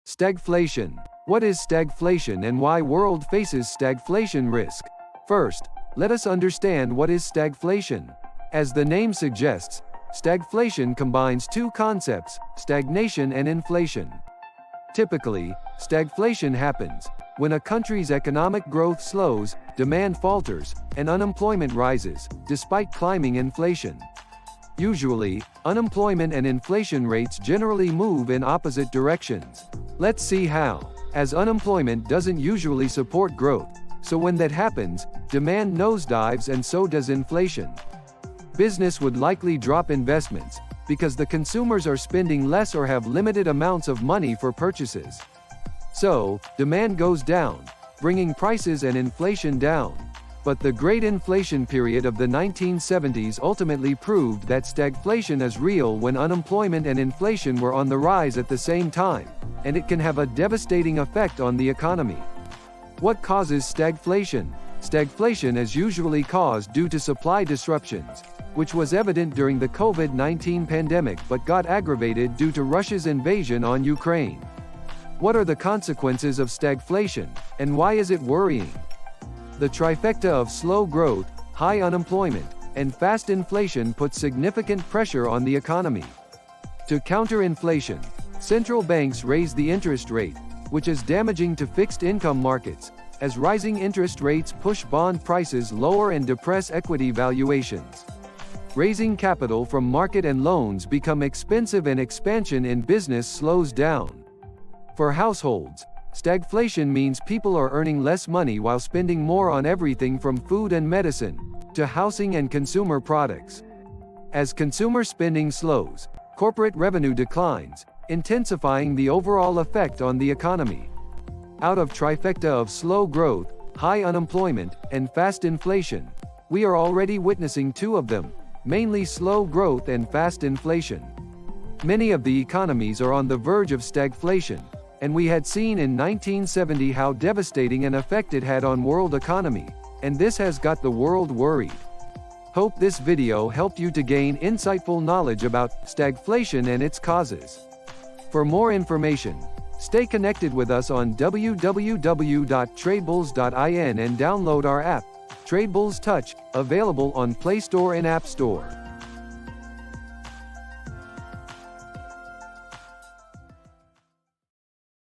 Stagflation. What is stagflation and why world faces stagflation risk? First, let us understand what is stagflation. As the name suggests, stagflation combines two concepts, stagnation and inflation. Typically, stagflation happens when a country's economic growth slows, demand falters, and unemployment rises, despite climbing inflation. Usually, unemployment and inflation rates generally move in opposite directions. Let's see how. As unemployment doesn't usually support growth, so when that happens, demand nosedives and so does inflation. Business would likely drop investments, because the consumers are spending less or have limited amounts of money for purchases. So, demand goes down, bringing prices and inflation down. But the Great Inflation period of the 1970s ultimately proved that stagflation is real when unemployment and inflation were on the rise at the same time, and it can have a devastating effect on the economy. What causes stagflation? Stagflation is usually caused due to supply disruptions, which was evident during the COVID-19 pandemic but got aggravated due to Russia's invasion on Ukraine. What are the consequences of stagflation, and why is it worrying? The trifecta of slow growth, high unemployment, and fast inflation puts significant pressure on the economy. To counter inflation, central banks raise the interest rate, which is damaging to fixed income markets, as rising interest rates push bond prices lower and depress equity valuations. Raising capital from market and loans become expensive and expansion in business slows down. For households, stagflation means people are earning less money while spending more on everything from food and medicine, to housing and consumer products. As consumer spending slows, corporate revenue declines, intensifying the overall effect on the economy. Out of trifecta of slow growth, high unemployment, and fast inflation, we are already witnessing two of them, mainly slow growth and fast inflation. Many of the economies are on the verge of stagflation, and we had seen in 1970 how devastating an effect it had on world economy, and this has got the world worried. Hope this video helped you to gain insightful knowledge about stagflation and its causes. For more information, stay connected with us on www.tradebulls.in and download our app, Tradebulls Touch, available on Play Store and App Store.